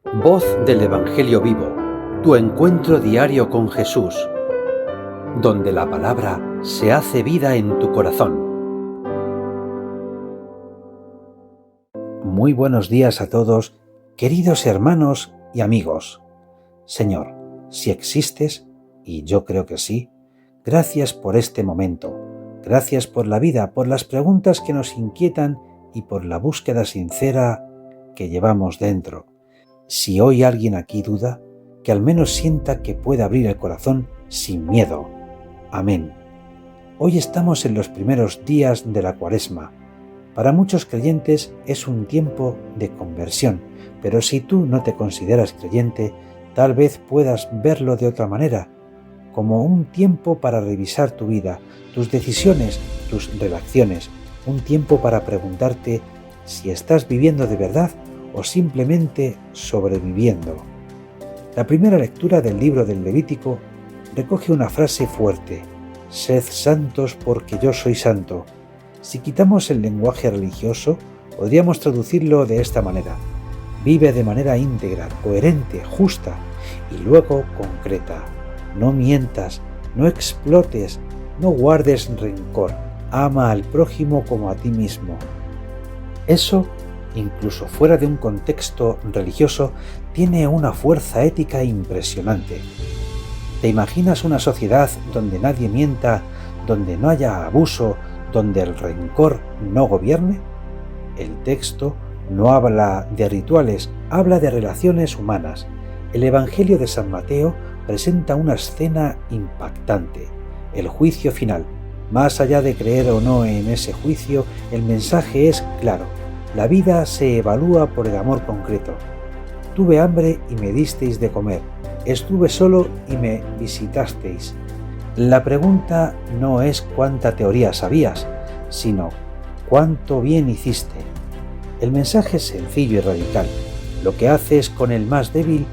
Voz del Evangelio vivo, tu encuentro diario con Jesús, donde la palabra se hace vida en tu corazón. Muy buenos días a todos, queridos hermanos y amigos. Señor, si existes, y yo creo que sí, gracias por este momento, gracias por la vida, por las preguntas que nos inquietan y por la búsqueda sincera que llevamos dentro. Si hoy alguien aquí duda, que al menos sienta que puede abrir el corazón sin miedo. Amén. Hoy estamos en los primeros días de la Cuaresma. Para muchos creyentes es un tiempo de conversión, pero si tú no te consideras creyente, tal vez puedas verlo de otra manera, como un tiempo para revisar tu vida, tus decisiones, tus relaciones, un tiempo para preguntarte si estás viviendo de verdad o simplemente sobreviviendo. La primera lectura del libro del Levítico recoge una frase fuerte: «Sed santos porque yo soy santo». Si quitamos el lenguaje religioso, podríamos traducirlo de esta manera: vive de manera íntegra, coherente, justa y luego concreta. No mientas, no explotes, no guardes rencor, ama al prójimo como a ti mismo. Eso, incluso fuera de un contexto religioso, tiene una fuerza ética impresionante. ¿Te imaginas una sociedad donde nadie mienta, donde no haya abuso, donde el rencor no gobierne? El texto no habla de rituales, habla de relaciones humanas. El Evangelio de San Mateo presenta una escena impactante: el juicio final. Más allá de creer o no en ese juicio, el mensaje es claro. La vida se evalúa por el amor concreto. Tuve hambre y me disteis de comer. Estuve solo y me visitasteis. La pregunta no es cuánta teoría sabías, sino cuánto bien hiciste. El mensaje es sencillo y radical. Lo que haces con el más débil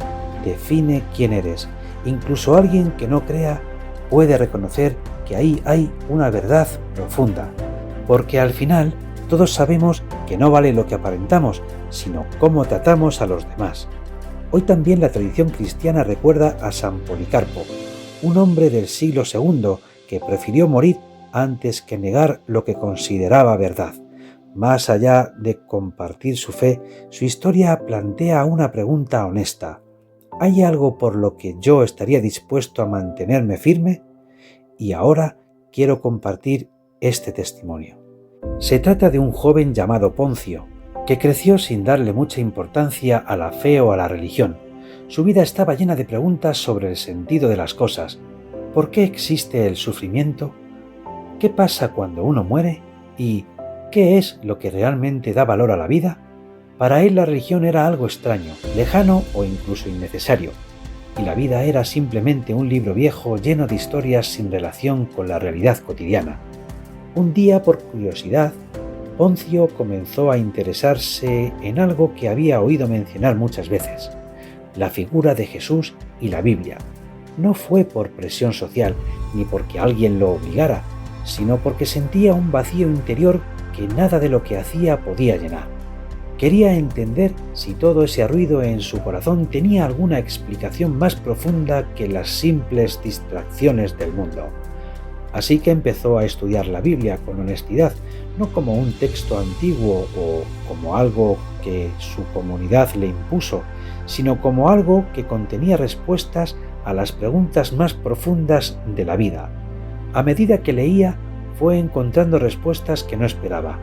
define quién eres. Incluso alguien que no crea puede reconocer que ahí hay una verdad profunda, porque al final todos sabemos que no vale lo que aparentamos, sino cómo tratamos a los demás. Hoy también la tradición cristiana recuerda a San Policarpo, un hombre del siglo II que prefirió morir antes que negar lo que consideraba verdad. Más allá de compartir su fe, su historia plantea una pregunta honesta: ¿hay algo por lo que yo estaría dispuesto a mantenerme firme? Y ahora quiero compartir este testimonio. Se trata de un joven llamado Poncio, que creció sin darle mucha importancia a la fe o a la religión. Su vida estaba llena de preguntas sobre el sentido de las cosas. ¿Por qué existe el sufrimiento? ¿Qué pasa cuando uno muere? ¿Y qué es lo que realmente da valor a la vida? Para él la religión era algo extraño, lejano o incluso innecesario, y la vida era simplemente un libro viejo lleno de historias sin relación con la realidad cotidiana. Un día, por curiosidad, Poncio comenzó a interesarse en algo que había oído mencionar muchas veces: la figura de Jesús y la Biblia. No fue por presión social, ni porque alguien lo obligara, sino porque sentía un vacío interior que nada de lo que hacía podía llenar. Quería entender si todo ese ruido en su corazón tenía alguna explicación más profunda que las simples distracciones del mundo. Así que empezó a estudiar la Biblia con honestidad, no como un texto antiguo o como algo que su comunidad le impuso, sino como algo que contenía respuestas a las preguntas más profundas de la vida. A medida que leía, fue encontrando respuestas que no esperaba,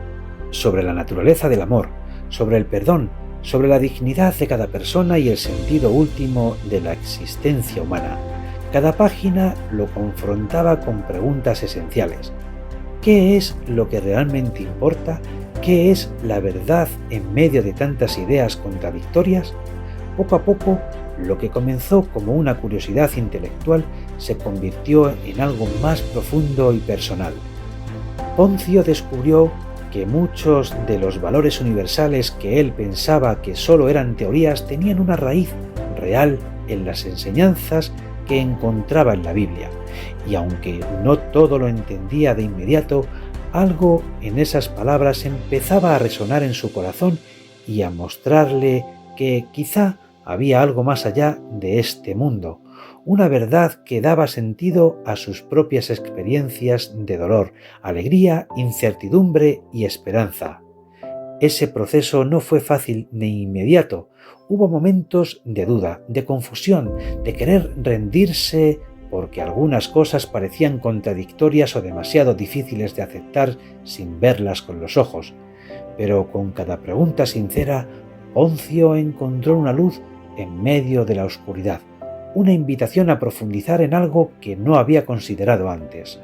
sobre la naturaleza del amor, sobre el perdón, sobre la dignidad de cada persona y el sentido último de la existencia humana. Cada página lo confrontaba con preguntas esenciales. ¿Qué es lo que realmente importa? ¿Qué es la verdad en medio de tantas ideas contradictorias? Poco a poco, lo que comenzó como una curiosidad intelectual se convirtió en algo más profundo y personal. Poncio descubrió que muchos de los valores universales que él pensaba que solo eran teorías tenían una raíz real en las enseñanzas que encontraba en la Biblia, y aunque no todo lo entendía de inmediato, algo en esas palabras empezaba a resonar en su corazón y a mostrarle que quizá había algo más allá de este mundo, una verdad que daba sentido a sus propias experiencias de dolor, alegría, incertidumbre y esperanza. Ese proceso no fue fácil ni inmediato. Hubo momentos de duda, de confusión, de querer rendirse porque algunas cosas parecían contradictorias o demasiado difíciles de aceptar sin verlas con los ojos. Pero con cada pregunta sincera, Poncio encontró una luz en medio de la oscuridad, una invitación a profundizar en algo que no había considerado antes.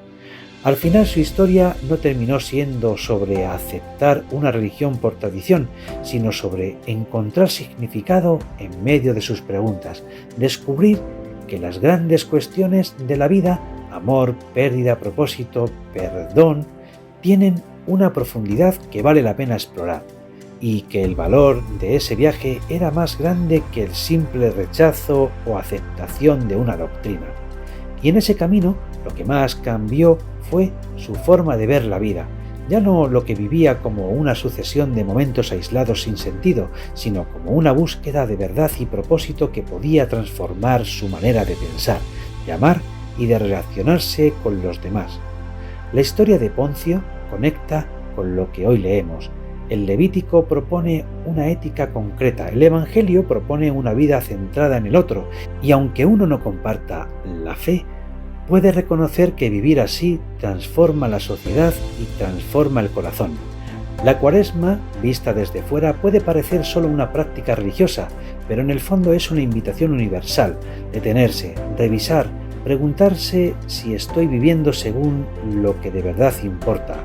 Al final su historia no terminó siendo sobre aceptar una religión por tradición, sino sobre encontrar significado en medio de sus preguntas, descubrir que las grandes cuestiones de la vida, amor, pérdida, propósito, perdón, tienen una profundidad que vale la pena explorar, y que el valor de ese viaje era más grande que el simple rechazo o aceptación de una doctrina. Y en ese camino lo que más cambió fue su forma de ver la vida, ya no lo que vivía como una sucesión de momentos aislados sin sentido, sino como una búsqueda de verdad y propósito que podía transformar su manera de pensar, de amar y de relacionarse con los demás. La historia de Poncio conecta con lo que hoy leemos. El Levítico propone una ética concreta, el Evangelio propone una vida centrada en el otro, y aunque uno no comparta la fe, puede reconocer que vivir así transforma la sociedad y transforma el corazón. La Cuaresma, vista desde fuera, puede parecer solo una práctica religiosa, pero en el fondo es una invitación universal: detenerse, revisar, preguntarse si estoy viviendo según lo que de verdad importa.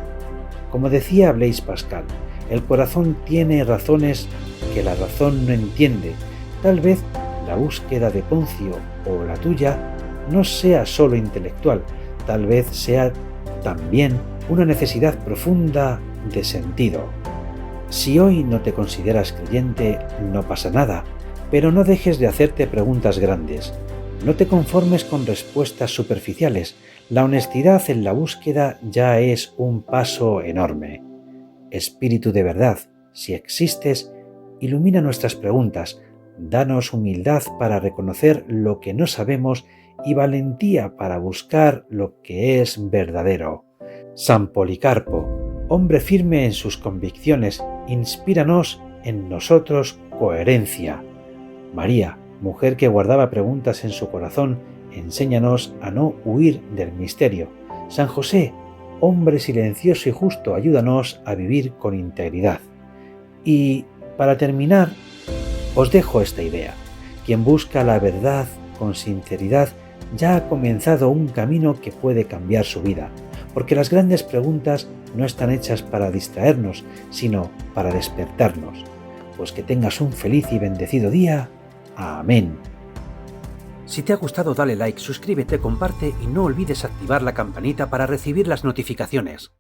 Como decía Blaise Pascal, el corazón tiene razones que la razón no entiende. Tal vez la búsqueda de Poncio o la tuya no sea solo intelectual, tal vez sea también una necesidad profunda de sentido. Si hoy no te consideras creyente, no pasa nada, pero no dejes de hacerte preguntas grandes. No te conformes con respuestas superficiales. La honestidad en la búsqueda ya es un paso enorme. Espíritu de verdad, si existes, ilumina nuestras preguntas, danos humildad para reconocer lo que no sabemos y valentía para buscar lo que es verdadero. San Policarpo, hombre firme en sus convicciones, inspíranos en nosotros coherencia. María, mujer que guardaba preguntas en su corazón, enséñanos a no huir del misterio. San José, hombre silencioso y justo, ayúdanos a vivir con integridad. Y, para terminar, os dejo esta idea. Quien busca la verdad con sinceridad ya ha comenzado un camino que puede cambiar su vida, porque las grandes preguntas no están hechas para distraernos, sino para despertarnos. Pues que tengas un feliz y bendecido día. Amén. Si te ha gustado, dale like, suscríbete, comparte y no olvides activar la campanita para recibir las notificaciones.